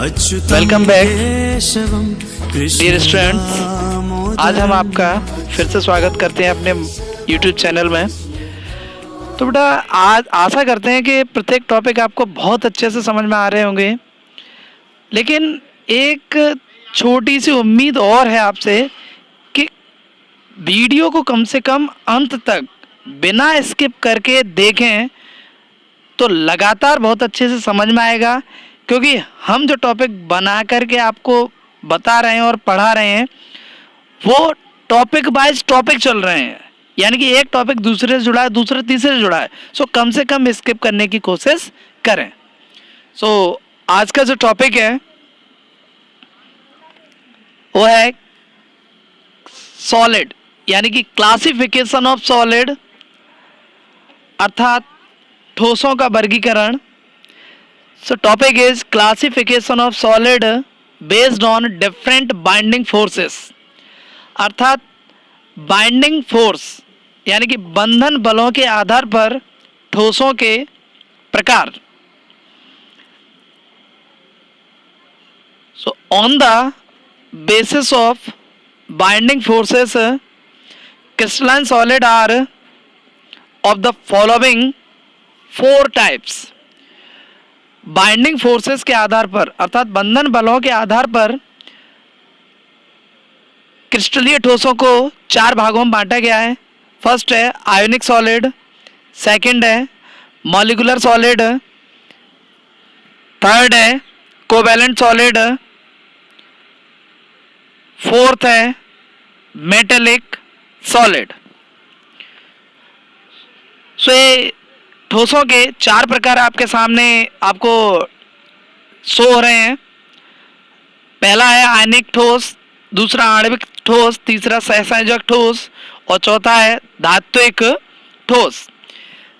Welcome back dear students. आज हम आपका फिर से स्वागत करते हैं अपने YouTube चैनल में। तो बेटा आज आशा करते हैं कि प्रत्येक टॉपिक आपको बहुत अच्छे से समझ में आ रहे होंगे, लेकिन एक छोटी सी उम्मीद और है आपसे कि वीडियो को कम से कम अंत तक बिना स्किप करके देखें तो लगातार बहुत अच्छे से समझ में आएगा, क्योंकि हम जो टॉपिक बना करके आपको बता रहे हैं और पढ़ा रहे हैं वो टॉपिक वाइज टॉपिक चल रहे हैं, यानी कि एक टॉपिक दूसरे से जुड़ा है, दूसरे तीसरे से जुड़ा है। सो कम से कम स्किप करने की कोशिश करें। सो आज का जो टॉपिक है वो है सॉलिड, यानी कि क्लासिफिकेशन ऑफ सॉलिड, अर्थात ठोसों का वर्गीकरण। So topic is classification of solid based on different binding forces, अर्थात बाइंडिंग फोर्स यानी कि बंधन बलों के आधार पर ठोसों के प्रकार। So on the basis of binding forces, crystalline solid are of the following four types। Binding forces के आधार पर अर्थात बंधन बलों के आधार पर क्रिस्टलीय ठोसों को चार भागों में बांटा गया है। फर्स्ट है आयोनिक सॉलिड, सेकंड है मॉलिक्यूलर सॉलिड, थर्ड है कोवैलेंट सॉलिड, फोर्थ है मेटेलिक सॉलिड। सो ये ठोसों के चार प्रकार आपके सामने आपको शो हो रहे हैं। पहला है आयनिक ठोस, दूसरा आणविक ठोस, तीसरा सहसंयोजक ठोस और चौथा है धात्विक ठोस।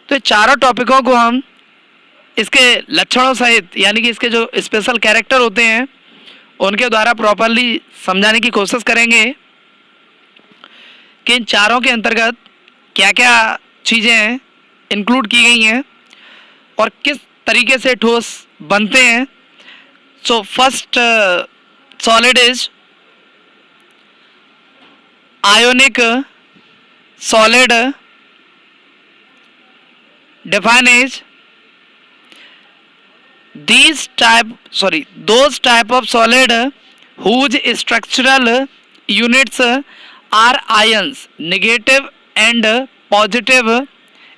तो चारों टॉपिकों को हम इसके लक्षणों सहित यानी कि इसके जो स्पेशल कैरेक्टर होते हैं उनके द्वारा प्रॉपरली समझाने की कोशिश करेंगे कि इन चारों के अंतर्गत क्या क्या चीज़ें इंक्लूड की गई हैं और किस तरीके से ठोस बनते हैं। So first solid is ionic solid. Define is those type of solid whose structural units are ions, negative and positive.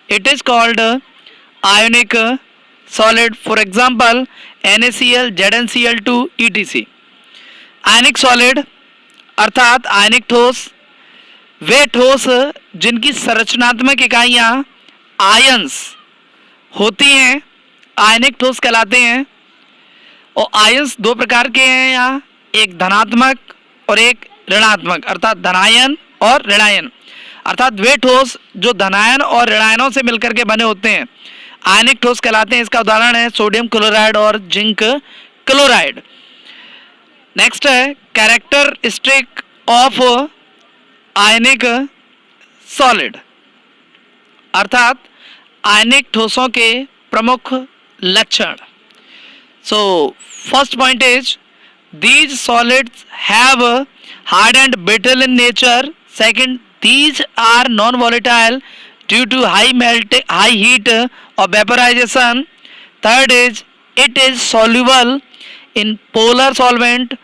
It is called ionic solid. For example, NaCl, ZnCl2, etc. Ionic solid अर्थात आयनिक ठोस वे ठोस जिनकी संरचनात्मक इकाइयाँ ions होती हैं आयनिक ठोस कहलाते हैं। और आयंस दो प्रकार के हैं यहाँ, एक धनात्मक और एक ऋणात्मक, अर्थात धनायन और ऋणायन। अर्थात वे ठोस जो धनायन और ऋणायनों से मिलकर के बने होते हैं आयनिक ठोस कहलाते हैं। इसका उदाहरण है सोडियम क्लोराइड और जिंक क्लोराइड। नेक्स्ट है कैरेक्टरिस्टिक ऑफ आयनिक सॉलिड, अर्थात आयनिक ठोसों के प्रमुख लक्षण। So first point is these solids have hard and brittle in nature. Second, these are non-volatile due to high heat or vaporization. Third is it is soluble in polar solvent.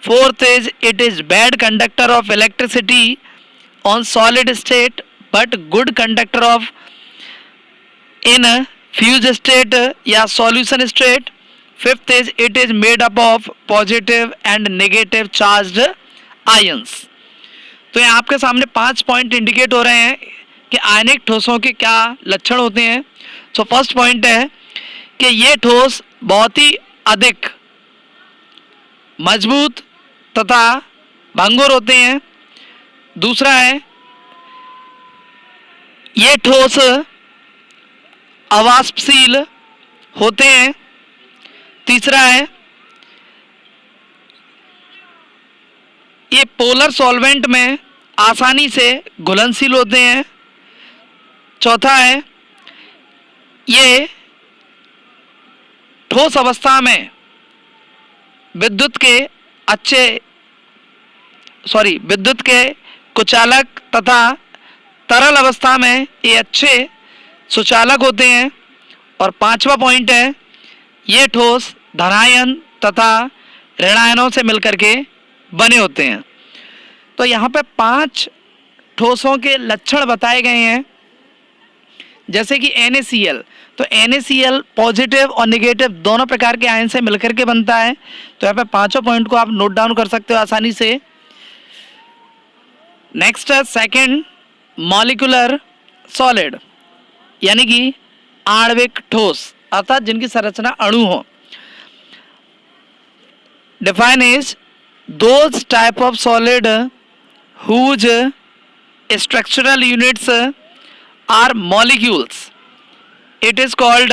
Fourth is it is bad conductor of electricity on solid state but good conductor of in fused state या solution state. Fifth is it is made up of positive and negative charged ions. तो ये आपके सामने 5 point indicate हो रहे हैं कि आयनिक ठोसों के क्या लक्षण होते हैं। सो फर्स्ट पॉइंट है कि ये ठोस बहुत ही अधिक मजबूत तथा भंगुर होते हैं। दूसरा है ये ठोस अवाष्पशील होते हैं। तीसरा है ये पोलर सॉल्वेंट में आसानी से घुलनशील होते हैं। चौथा है ये ठोस अवस्था में विद्युत के कुचालक तथा तरल अवस्था में ये अच्छे सुचालक होते हैं। और पांचवा पॉइंट है, ये ठोस धनायन तथा ऋणायनों से मिलकर के बने होते हैं। तो यहाँ पे 5 ठोसों के लक्षण बताए गए हैं, जैसे कि NaCl। तो NaCl पॉजिटिव और नेगेटिव दोनों प्रकार के आयन से मिलकर के बनता है। तो यहाँ पे पांचों पॉइंट को आप नोट डाउन कर सकते हो आसानी से। नेक्स्ट है सेकंड, मॉलिक्यूलर सॉलिड, यानी कि आणविक ठोस, अर्थात जिनकी संरचना अणु हो। Define is those type of solid whose structural units are molecules. It is called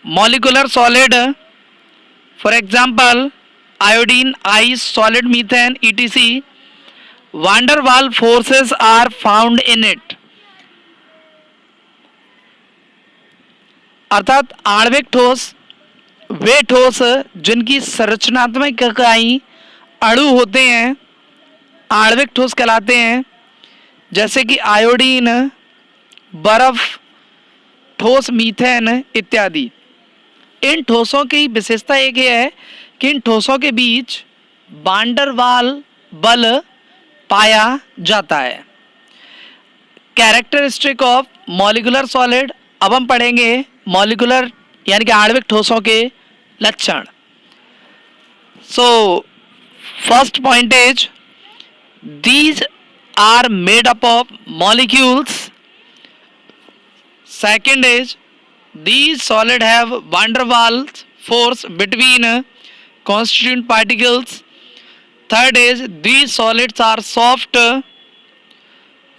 molecular solid. For example, iodine, ice, solid methane, etc. Van der Waals forces are found in it. अर्थात आणविक ठोस वे ठोस जिनकी संरचनात्मक इकाई अणु होते हैं, आणविक ठोस कहलाते हैं। जैसे कि आयोडीन, बर्फ, ठोस मीथेन इत्यादि। इन ठोसों की विशेषता एक ये है कि इन ठोसों के बीच वान डर वाल बल पाया जाता है। Characteristic of molecular solid. अब हम पढ़ेंगे मॉलिक्यूलर यानी कि आणविक ठोसों के लक्षण। So first point is these are made up of molecules. Second is these solid have van der Waals force between constituent particles. Third is these solids are soft.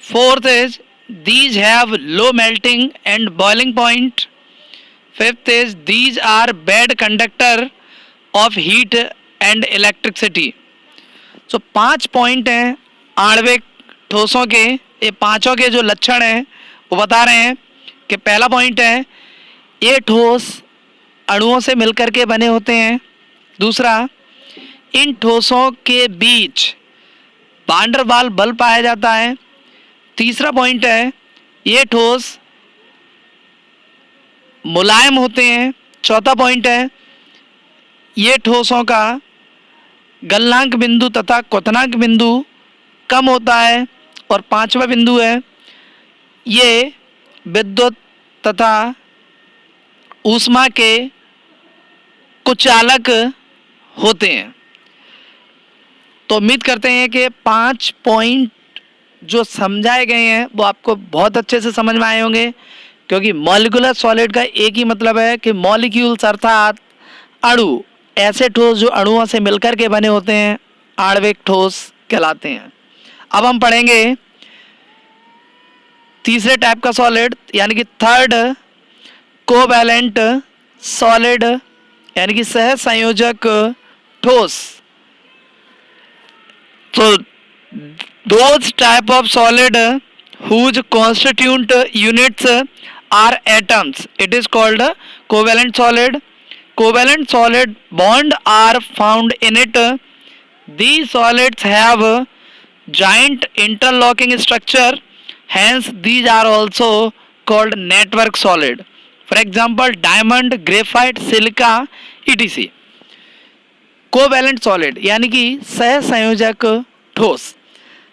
Fourth is these have low melting and boiling point. Fifth is these are bad conductor of heat and electricity. So 5 point हैं आणविक ठोसों के। ये पांचों के जो लक्षण हैं वो बता रहे हैं कि पहला पॉइंट है, ये ठोस अणुओं से मिलकर के बने होते हैं। दूसरा, इन ठोसों के बीच वान डर वाल बल पाया जाता है। तीसरा पॉइंट है, ये ठोस मुलायम होते हैं। चौथा पॉइंट है, ये ठोसों का गलनांक बिंदु तथा क्वथनांक बिंदु कम होता है। और पांचवा बिंदु है, ये विद्युत तथा ऊष्मा के कुचालक होते हैं। तो उम्मीद करते हैं कि 5 पॉइंट जो समझाए गए हैं वो आपको बहुत अच्छे से समझ में आए होंगे, क्योंकि मॉलिक्यूलर सॉलिड का एक ही मतलब है कि मॉलिक्यूल्स अर्थात अणु, ऐसे ठोस जो अणुओं से मिलकर के बने होते हैं आणविक ठोस कहलाते हैं। अब हम पढ़ेंगे तीसरे टाइप का सॉलिड, यानी कि थर्ड, कोवैलेंट सॉलिड, यानी कि सह संयोजक ठोस। So those type of solid whose constituent units are atoms, it is called covalent solid. Covalent solid bond are found in it. These solids have giant interlocking structure, hence these are also called network solid. For example, diamond, graphite, silica, etc. Covalent solid यानी कि सह संयोजक ठोस।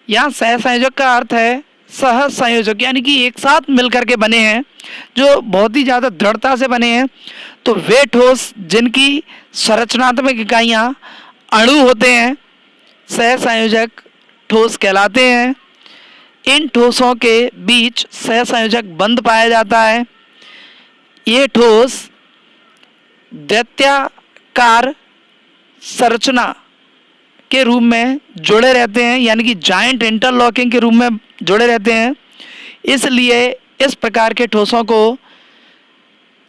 यहाँ सह संयोजक का अर्थ है सह संयोजक, यानी कि एक साथ मिलकर के बने हैं, जो बहुत ही ज़्यादा दृढ़ता से बने हैं। तो वे ठोस जिनकी संरचनात्मक इकाइयाँ अणु होते हैं सह संयोजक ठोस कहलाते हैं। इन ठोसों के बीच सह संयोजक बंध पाया जाता है। ये ठोस दैत्याकार संरचना के रूप में जुड़े रहते हैं, यानी कि जायंट इंटरलॉकिंग के रूप में जुड़े रहते हैं। इसलिए इस प्रकार के ठोसों को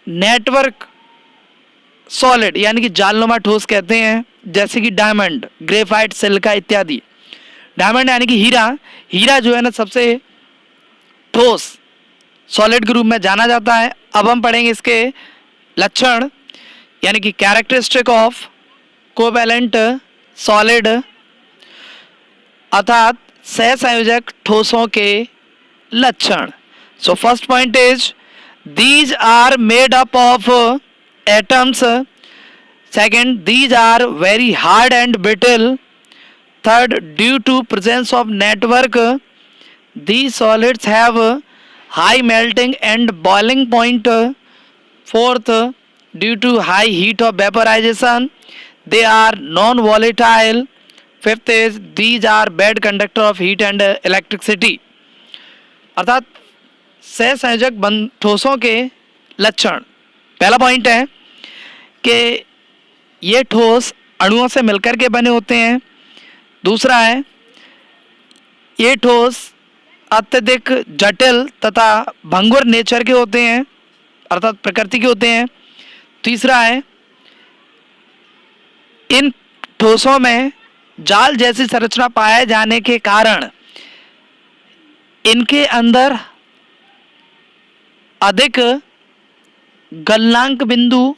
नेटवर्क सॉलिड यानी कि जालनुमा ठोस कहते हैं, जैसे कि डायमंड, ग्रेफाइट, सिलिका इत्यादि। डायमंड यानी कि हीरा, हीरा जो है ना सबसे ठोस सॉलिड के रूप में जाना जाता है। अब हम पढ़ेंगे इसके लक्षण यानी कि कैरेक्टरिस्टिक ऑफ कोवैलेंट सॉलिड, अर्थात सहसंयोजक ठोसों के लक्षण. So first point is these are made up of atoms. Second, these are very hard and brittle. Third, due to presence of network, these solids have high melting and boiling point. Fourth, due to high heat of vaporization, they are non-volatile. Fifth is these are bad conductor of heat and electricity. अर्थात सहसंयोजक बंध ठोसों के लक्षण. पहला point है कि ये ठोस अणुओं से मिलकर के बने होते हैं. दूसरा है ये ठोस अत्यधिक जटिल तथा भंगुर नेचर के होते हैं, अर्थात प्रकृति के होते हैं. तीसरा है इन ठोसों में जाल जैसी संरचना पाए जाने के कारण इनके अंदर अधिक गलनांक बिंदु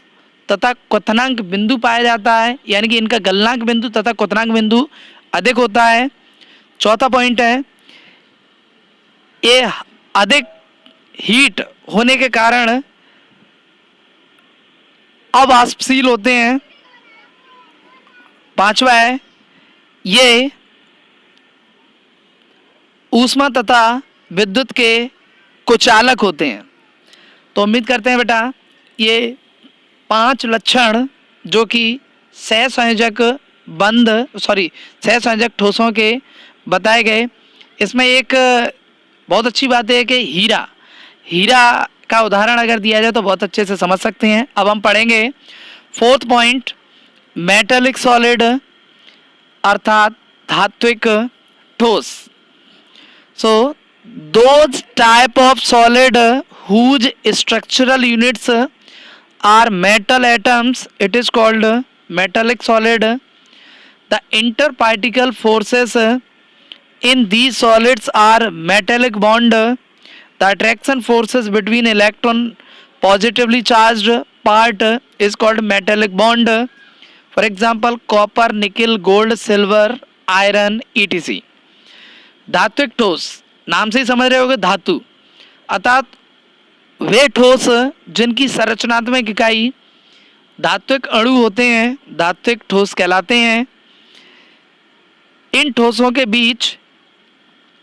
तथा क्वथनांक बिंदु पाया जाता है, यानी कि इनका गलनांक बिंदु तथा क्वथनांक बिंदु अधिक होता है. चौथा पॉइंट है ये अधिक हीट होने के कारण अवाष्पशील होते हैं. पांचवा है ये ऊष्मा तथा विद्युत के कुचालक होते हैं. तो उम्मीद करते हैं बेटा ये 5 लक्षण जो कि सहसंयोजक ठोसों के बताए गए, इसमें एक बहुत अच्छी बात है कि हीरा का उदाहरण अगर दिया जाए तो बहुत अच्छे से समझ सकते हैं. अब हम पढ़ेंगे फोर्थ पॉइंट, मेटेलिक सॉलिड अर्थात धात्विक ठोस. सो those type of solid whose structural units are metal atoms, it is called metallic solid. The interparticle forces in these solids are metallic bond. The attraction forces between electron positively charged part is called metallic bond. For example, copper, nickel, gold, silver, iron, etc. धात्विक ठोस नाम से ही समझ रहे होगे, धातु अर्थात वे ठोस जिनकी संरचनात्मक इकाई धात्विक अणु होते हैं, धात्विक ठोस कहलाते हैं. इन ठोसों के बीच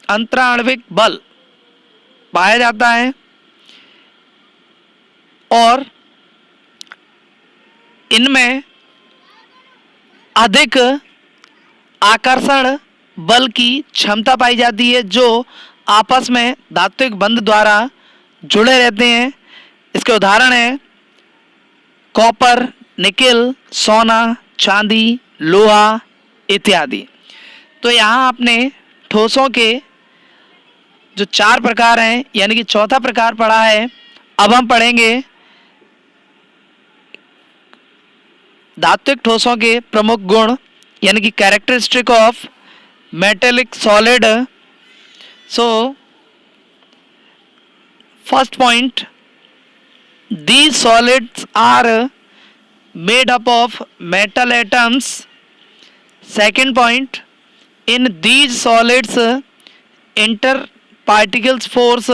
अंतराण्विक बल पाया जाता है और इनमें अधिक आकर्षण बल की क्षमता पाई जाती है जो आपस में धात्विक बंध द्वारा जुड़े रहते हैं. इसके उदाहरण हैं कॉपर, निकेल, सोना, चांदी, लोहा इत्यादि. तो यहाँ आपने ठोसों के जो 4 प्रकार हैं यानी कि चौथा प्रकार पढ़ा है. अब हम पढ़ेंगे धात्विक ठोसों के प्रमुख गुण यानी कि characteristic of metallic solid. So first point, these solids are made up of metal atoms. Second point, in these solids interparticles force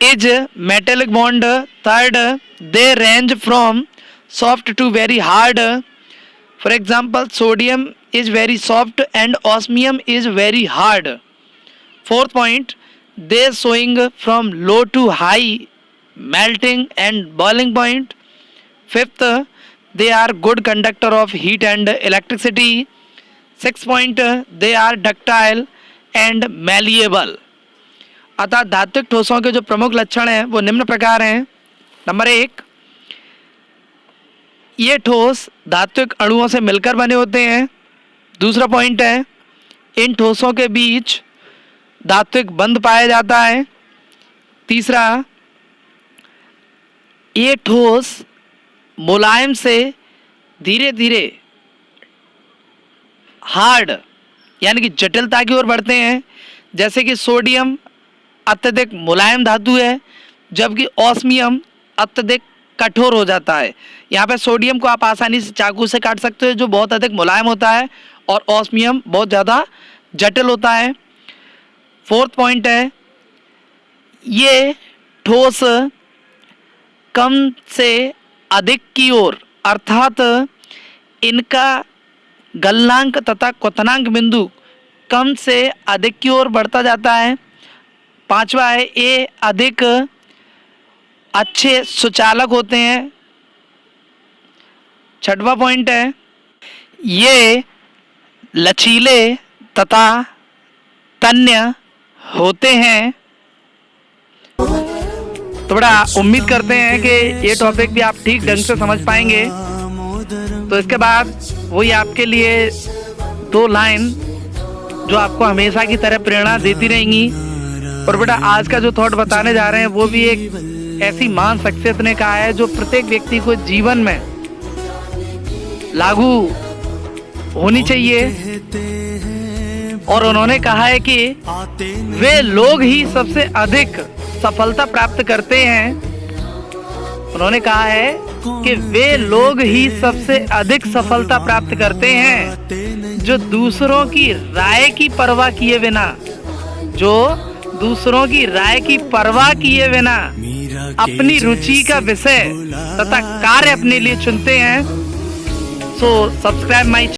is metallic bond. Third, they range from soft to very hard. For example, sodium is very soft and osmium is very hard. Fourth point, they showing from low to high melting and boiling point. Fifth, they are good conductor of heat and electricity. Sixth point, they are ductile and malleable. अतः धात्विक ठोसों के जो प्रमुख लक्षण हैं वो निम्न प्रकार हैं. नंबर 1, ये ठोस धात्विक अणुओं से मिलकर बने होते हैं. दूसरा पॉइंट है इन ठोसों के बीच धात्विक बंध पाया जाता है. तीसरा, ये ठोस मुलायम से धीरे धीरे हार्ड यानी कि जटिलता की ओर बढ़ते हैं. जैसे कि सोडियम अत्यधिक मुलायम धातु है जबकि ऑस्मियम अत्यधिक कठोर हो जाता है। यहाँ पे सोडियम को आप आसानी से चाकू से काट सकते हो, जो बहुत अधिक मुलायम होता है, और ऑस्मियम बहुत ज़्यादा जटिल होता है। फोर्थ पॉइंट है, ये ठोस कम से अधिक की ओर, अर्थात इनका गलनांक तथा क्वथनांक बिंदु कम से अधिक की ओर बढ़ता जाता है। पांचवा है, ये अधिक अच्छे सुचालक होते हैं। छठवां पॉइंट है, ये लचीले तथा तन्य होते हैं। तो बड़ा उम्मीद करते हैं कि ये टॉपिक भी आप ठीक ढंग से समझ पाएंगे। तो इसके बाद वही आपके लिए 2 लाइन जो आपको हमेशा की तरह प्रेरणा देती रहेंगी। और बेटा आज का जो थॉट बताने जा रहे हैं वो भी एक ऐसी महान शख्सियत ने कहा है जो प्रत्येक व्यक्ति को जीवन में लागू होनी चाहिए। और उन्होंने कहा है कि वे लोग ही सबसे अधिक सफलता प्राप्त करते हैं। उन्होंने कहा है कि वे लोग ही सबसे अधिक सफलता प्राप्त करते हैं जो दूसरों की राय की परवाह किए बिना, जो दूसरों की राय की परवाह किए बिना अपनी रुचि का विषय तथा कार्य अपने लिए चुनते हैं। So subscribe my